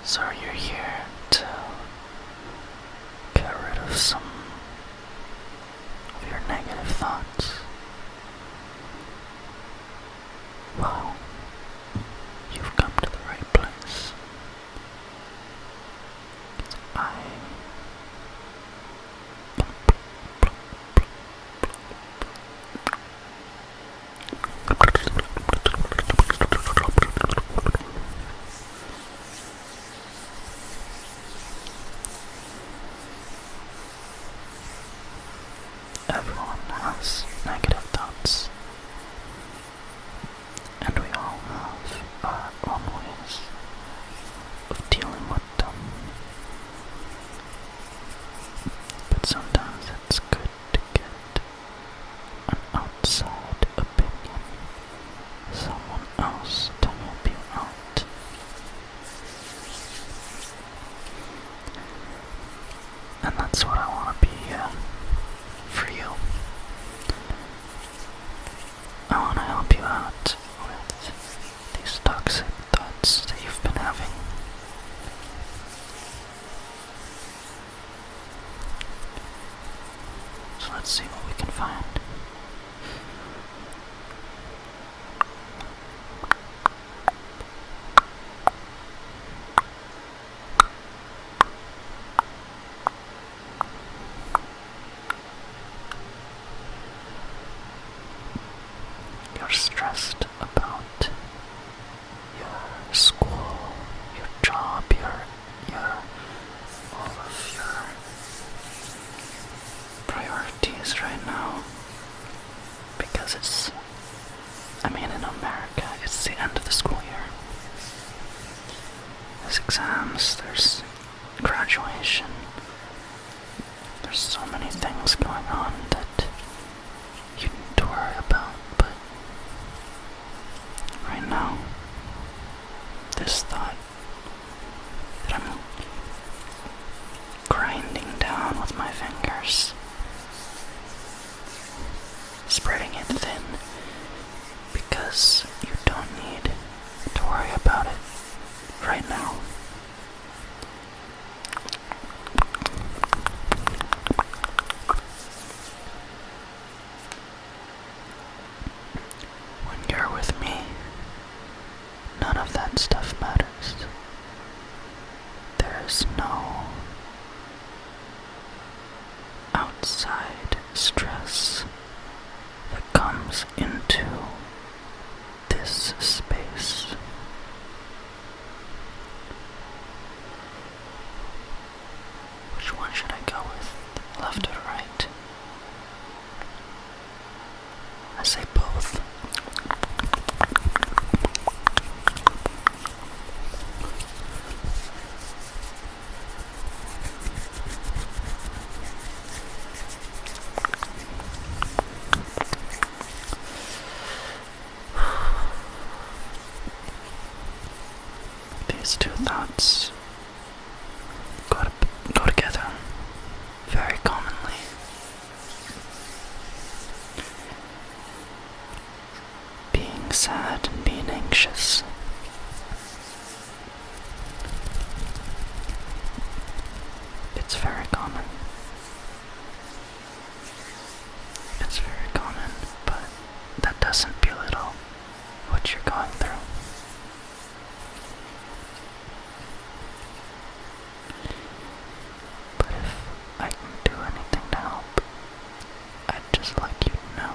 So you're here to get rid of some of your negative thoughts. Well, you've come to the right place. I Everyone has negative thoughts, and we all have our own ways of dealing with them. But sometimes it's good to get an outside opinion, someone else to help you out. And that's what I want to be for you. I want to help you out with these toxic thoughts that you've been having. So let's see what we can find. You're stressed about your school, your job, your all of your priorities right now, because in America, it's the end of the school year. There's exams, there's graduation, there's so many things going on that you need to worry about, but right now, this thought that I'm grinding down with my fingers, spreading it thin, because you don't need to worry about it right now. When you're with me, none of that stuff matters. There's no outside stress that comes into this space. Which one should I go with? Left or right? I say both. These two thoughts go together very commonly. Being sad and being anxious. It's very common. It's very common, but that doesn't belittle what you're going through. But if I can do anything to help, I'd just like you to know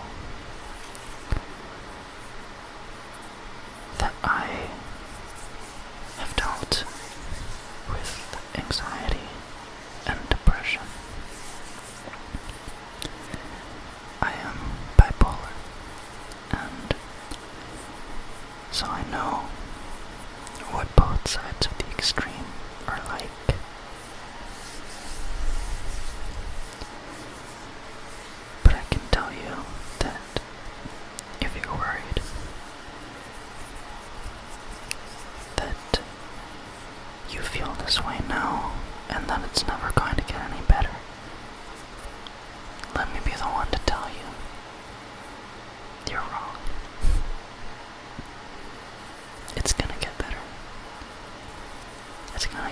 that I have dealt with anxiety and depression. I am bipolar, and so I know what both sides of the extreme are like. But I can tell you that if you're worried that you feel this way now and that it's never going to get any better, let me be the one to tell you you're wrong. It's gonna get better. It's gonna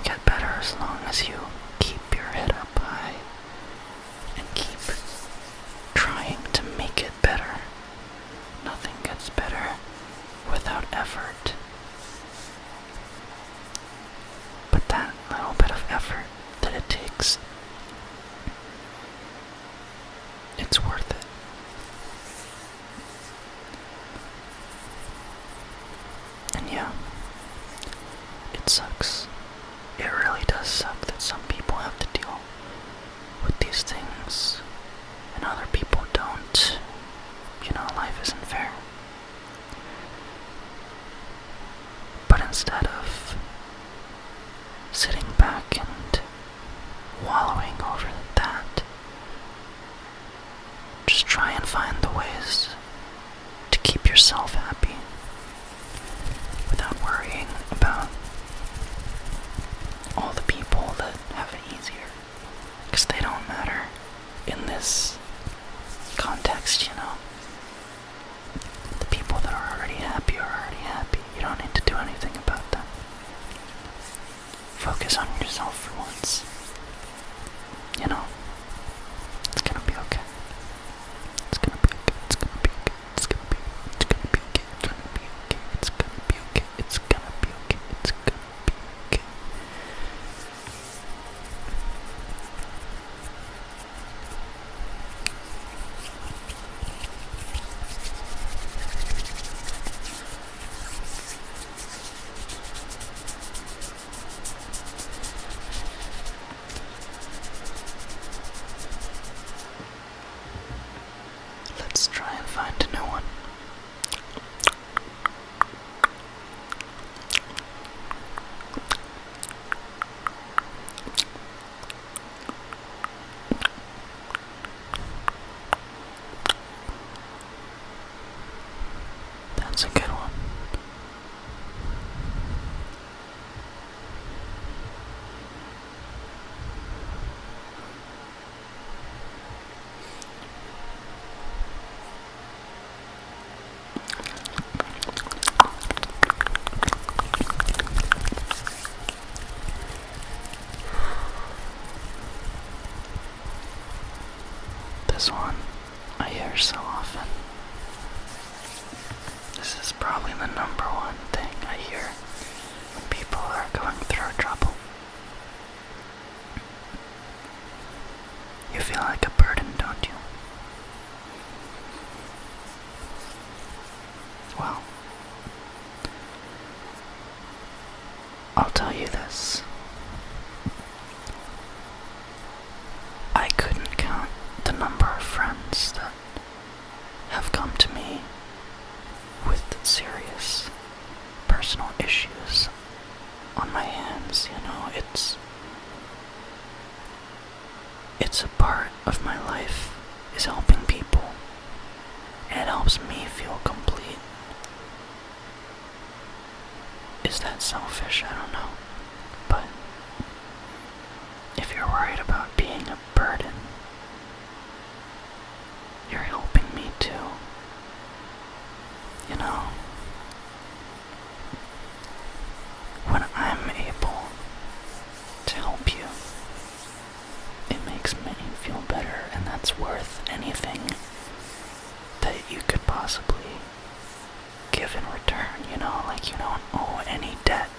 And yeah, it sucks. It really does suck that some people have to deal with these things and other people don't. You know, life isn't fair. But instead of sitting back and wallowing over that, just try and find the ways to keep yourself happy without worrying about all the people that have it easier, because they don't matter in this context, you know. The people that are already happy are already happy. You don't need to do anything about them. Focus on yourself for once. You know, it's gonna be okay. It's gonna be okay. It's gonna be okay. It's gonna be okay. It's gonna be okay. It's gonna be okay. It's gonna be okay. It's gonna be okay. Let's try and find a new one. That's a good one. This one I hear so often. This is probably the number one thing I hear when people are going through trouble. You feel like a burden, don't you? Well, I'll tell you this. I couldn't count the number of friends that have come to me with serious personal issues on my hands. You know, it's a part of my life is helping people, and it helps me feel complete. Is that selfish? I don't know. But if you're worried about being a burden, you're helping me too. You know, when I'm able to help you, it makes me feel better, and that's worth anything that you could possibly give in return. You know, like, you don't owe any debt.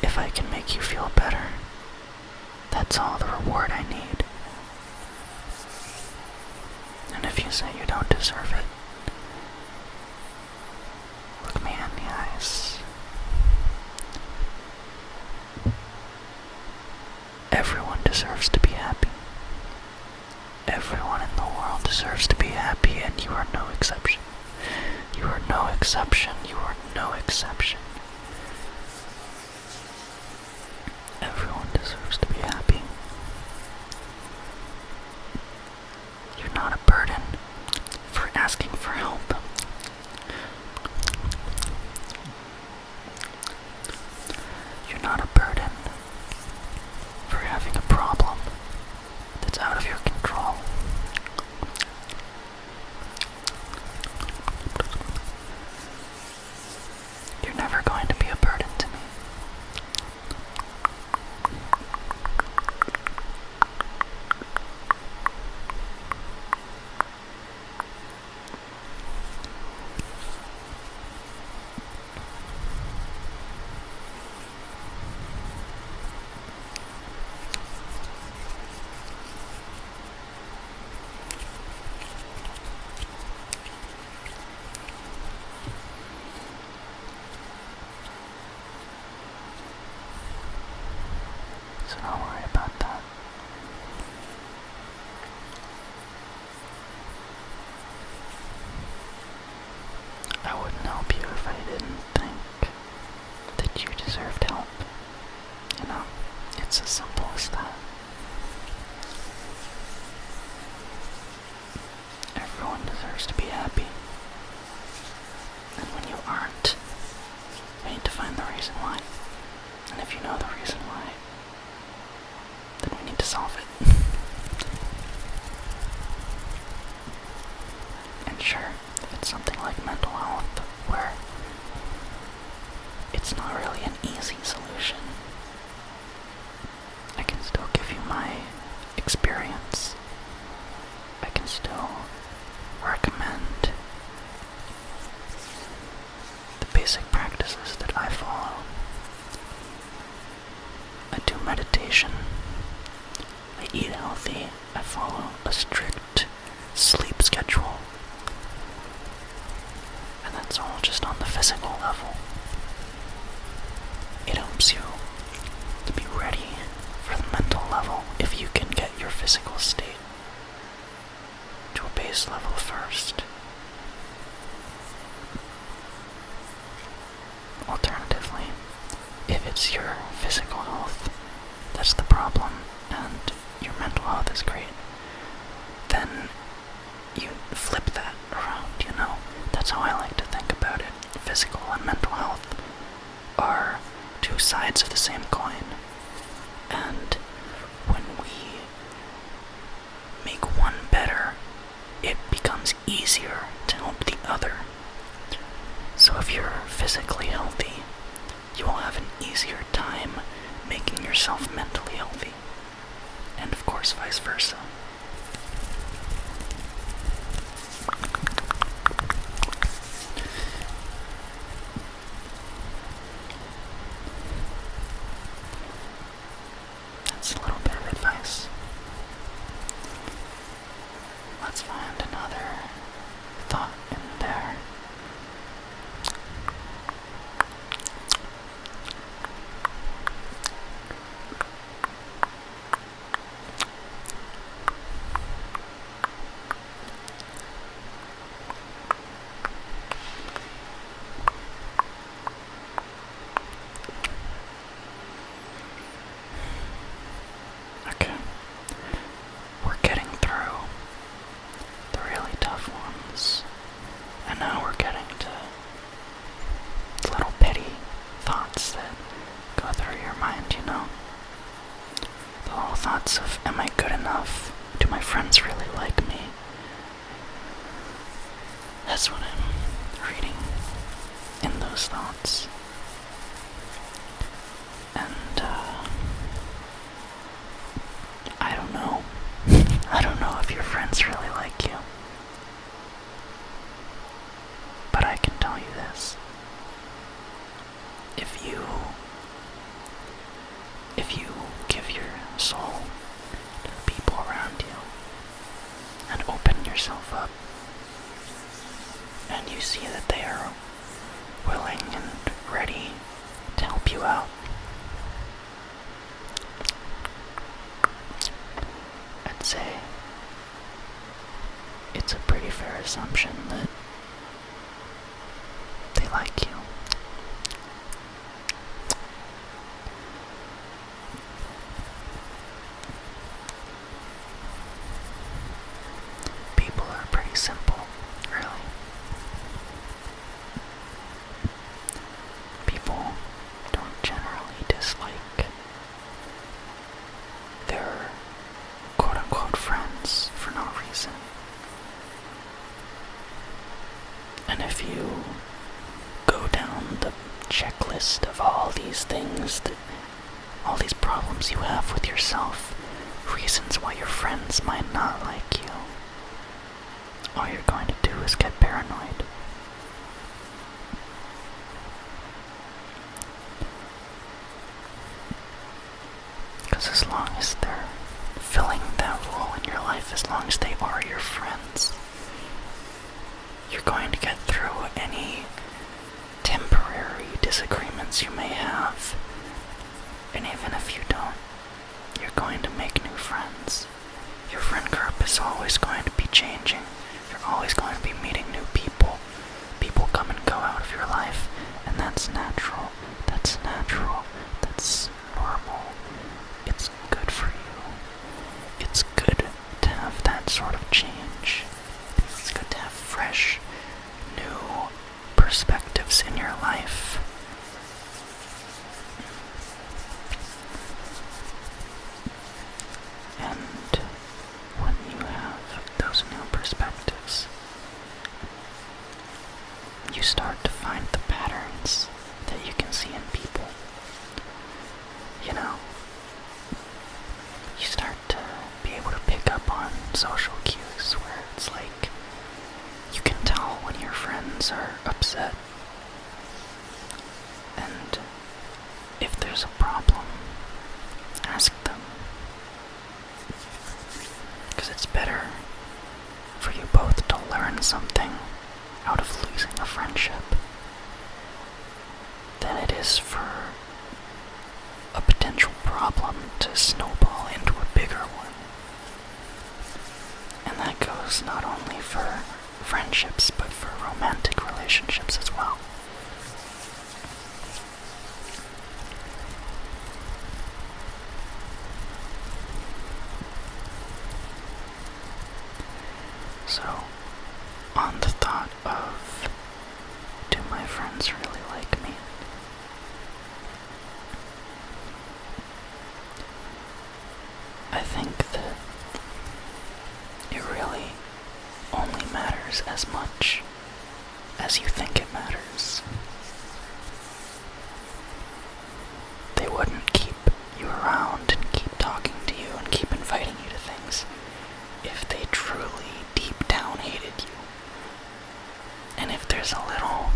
If I can make you feel better, that's all the reward I need. And if you say you don't deserve it, look me in the eyes. Everyone deserves to be happy. Everyone in the world deserves to be happy, and you are no exception. You are no exception. You are no exception. Everyone deserves to be happy. You're not a burden for asking for help. You're not a burden for having a problem that's out of your control. You're never going to be a burden to me. if I didn't think that you deserved help. You know, it's as simple as that. Everyone deserves to be happy. And when you aren't, we need to find the reason why. And if you know the reason why, then we need to solve it. And sure, if it's something like mental health, where it's not really an easy solution, I can still give you my experience. I can still recommend the basic practices that I follow. I do meditation. I eat healthy. I follow a strict sleep schedule. And that's all just on the physical level. It helps you to be ready for the mental level if you can get your physical state to a base level first. Alternatively, if it's your physical health that's the problem and your mental health is great, then you flip that around, you know? That's how I like to think about it. Physical and mental health are two sides of the same coin. And when we make one better, it becomes easier to help the other. So if you're physically healthy, you will have an easier time making yourself mentally healthy. And of course, vice versa. That's a little bit of advice. Let's find another thought in there. Okay, we're getting through the really tough ones, and now we're getting to little petty thoughts that go through your mind, you know? The little thoughts of, am I good enough? Do my friends really like me? That's what I'm reading in those thoughts. And, I don't know. I don't know if your friends really like you. But I can tell you this. If you give your soul to the people around you and open yourself up, and you see that they are willing and ready to help you out, I'd say it's a pretty fair assumption that they like you. People are pretty simple, really. People don't generally dislike their quote-unquote friends for no reason. And if you go down the checklist of all these things, all these problems you have with yourself, reasons why your friends might not like you, all you're going to do is get paranoid. Because as long as they're filling that role in your life, as long as they are your friends, you're going to get through any temporary disagreements you may have. And even if you don't, you're going to make new friends. Your friend group is always going to be changing. You're always going to be meeting new people. People come and go out of your life. friends are upset. And if there's a problem, ask them. Because it's better for you both to learn something out of losing a friendship than it is for a potential problem to snowball into a bigger one. And that goes not only for friendships, but for romantic relationships as well. So, on the thought of, do my friends really like me? I think that it really only matters as much as you think it matters. They wouldn't keep you around and keep talking to you and keep inviting you to things if they truly deep down hated you. And if there's a little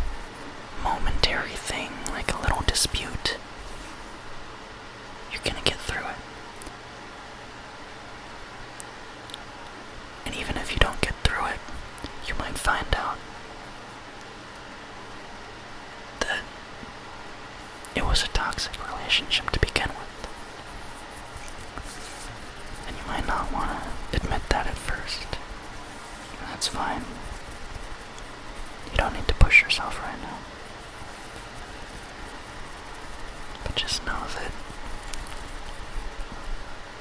momentary thing, like a little dispute, you're gonna get through it. And even if you don't get through it, you might find out that it was a toxic relationship to begin with. And you might not want to admit that at first. That's fine. You don't need to push yourself right now. But just know that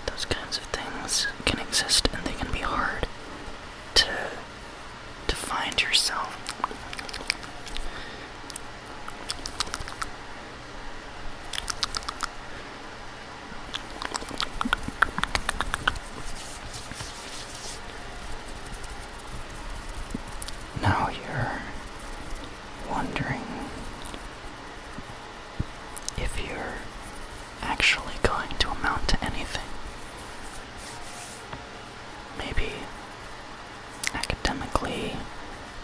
those kinds of things can exist and they can be hard to find yourself. Now you're wondering if you're actually going to amount to anything. Maybe academically,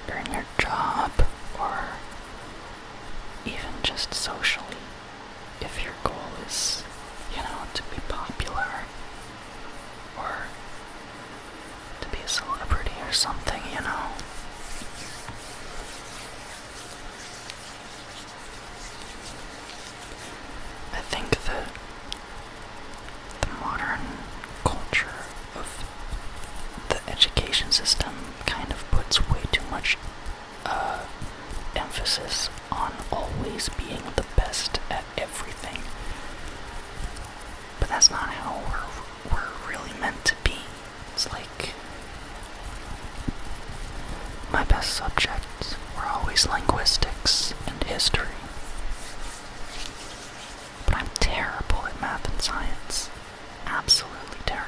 or in your job, or even just socially. If your goal is, to be popular, or to be a celebrity or something, I think that the modern culture of the education system kind of puts way too much emphasis on always being the best at everything. But that's not how we're really meant to be. It's like my best subjects were always linguistics and history. But I'm terrible at math and science. Absolutely terrible.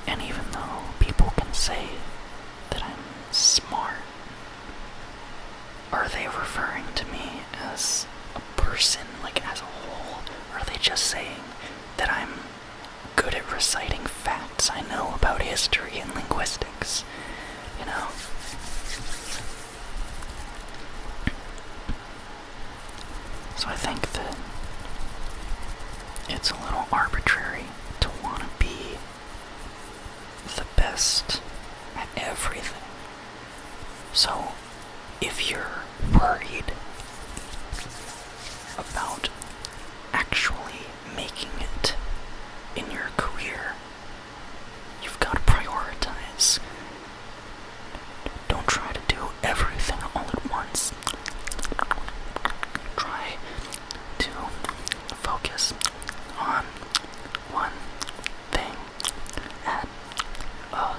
And even though people can say that I'm smart, are they referring to me as a person, like as a whole? Or are they just saying that I'm good at reciting facts I know about history and linguistics? So I think that it's a little arbitrary to want to be the best at everything. So if you're worried about actually making it in your career, you've got to prioritize. Don't try to do everything all at once. Try to focus on one thing at a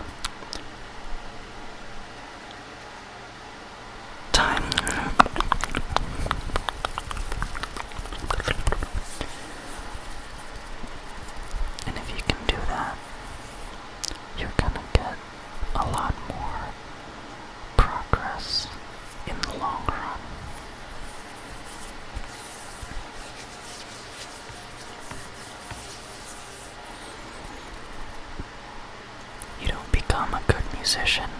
musician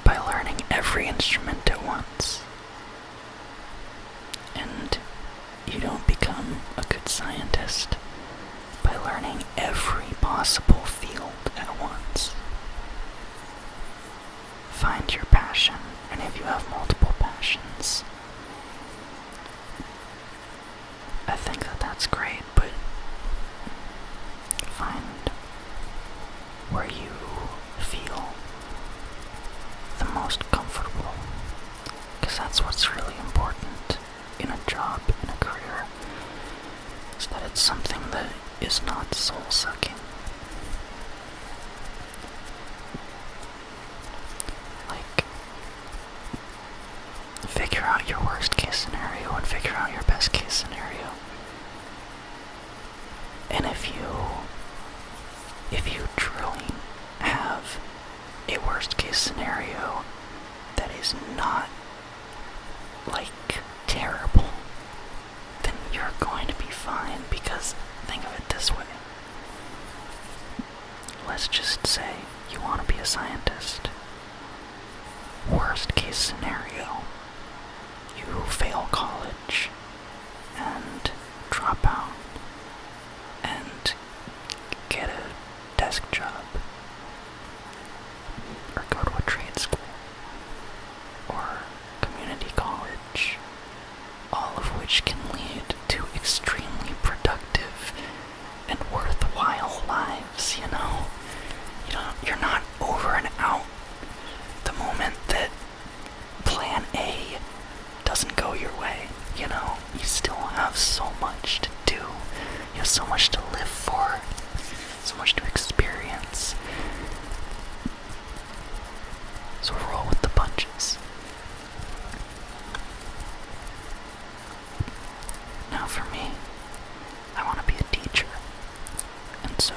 by learning every instrument at once. And you don't become a good scientist by learning every possible field at once. Find your passion, and if you have multiple passions, I think that that's great, but find where you feel the most comfortable, because that's what's really important in a job, in a career, is that it's something that is not soul-sucking. Like, figure out your worst case scenario and figure out your best case scenario. And if you truly have a worst case scenario that is not, like, terrible, then you're going to be fine, because think of it this way. Let's just say you want to be a scientist. Worst case scenario, you fail college and drop out and get a desk job, or go to a trade school, or community college, all of which can lead to extremely productive and worthwhile lives, you know? You're not over and out the moment that plan A doesn't go your way, you know? You still have so much to do. You have so much to live for, so much to experience. So roll with the punches. Now for me, I want to be a teacher. And so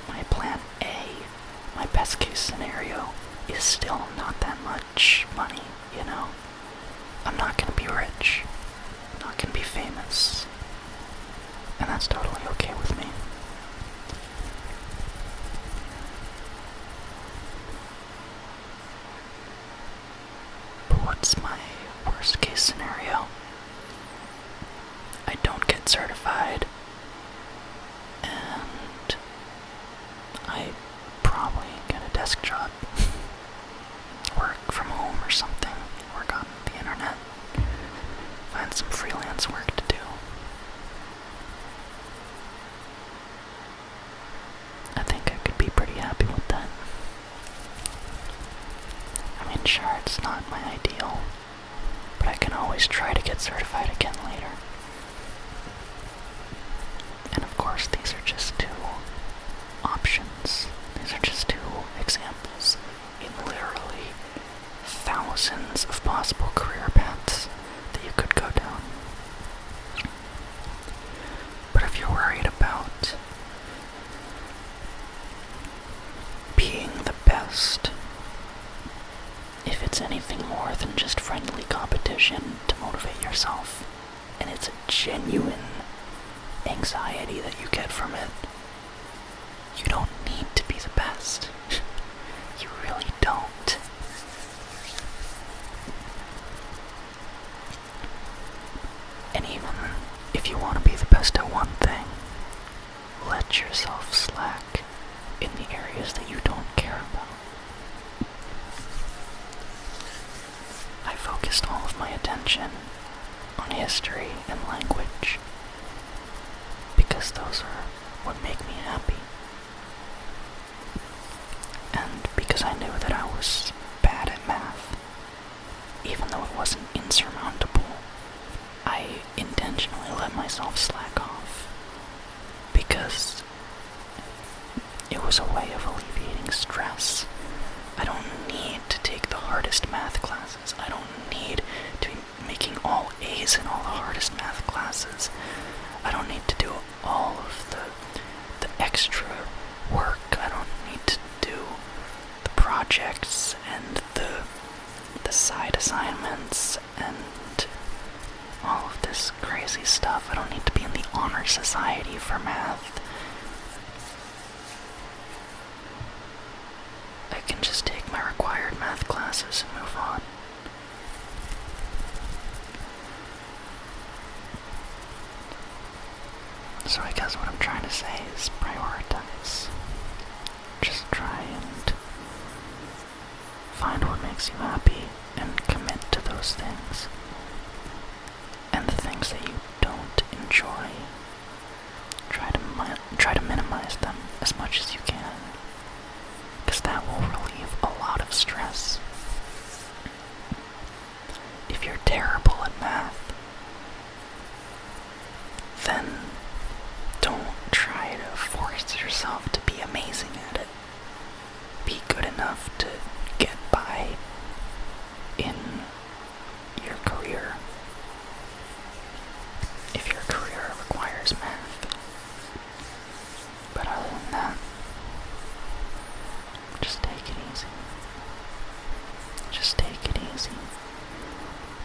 my plan A, my best case scenario, is still not that much money, you know? I'm not gonna be rich. I'm not gonna be famous. And that's totally okay with me. But what's my worst case scenario? I don't get certified, and I probably get a desk job. Work from home or something. Work on the internet. Find some freelance work to do. I think I could be pretty happy with that. I mean, sure, it's not my ideal, but I can always try to get certified again later. And of course, these are just two options. These are just two examples in literally thousands of possible career paths that you could go down. But if you're worried about being the best, if it's anything more than just friendly competition to motivate yourself, and it's a genuine anxiety that you get from it, you don't need to be the best. You really don't. And even if you want to be the best at one thing, let yourself slack in the areas that you don't care about. I focused all of my attention on history and language because those are what make me happy. And because I knew that I was bad at math, even though it wasn't insurmountable, I intentionally let myself slack off because it was a way of alleviating stress. I don't need to take the hardest math classes. I don't need to be making all A's in all the hardest math classes. I don't need to do all of the extra work. I don't need to do the projects and the side assignments and all of this crazy stuff. I don't need to be in the honor society for math. So I guess what I'm trying to say is prioritize. Just try and find what makes you happy and commit to those things. And the things that you don't enjoy, try to minimize them as much as you can. Because that will relieve a lot of stress. If you're terrible at math, then don't try to force yourself to be amazing at it. Be good enough to get by in your career. If your career requires math. But other than that, just take it easy. Just take it easy.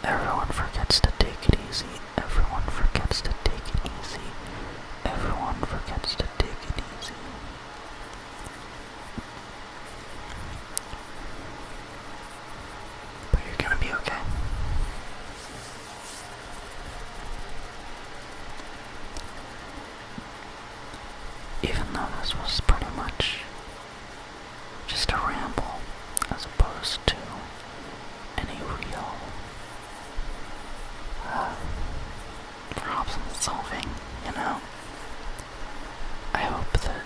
Everyone forgets to take it easy. Everyone forgets to take it easy. Everyone forgets to take it easy. But you're gonna be okay. Even though this was pretty much just a ramble as opposed to any real problem solving, you know. I hope that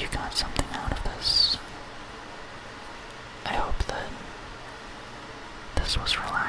you got something out of this. I hope that this was relaxing.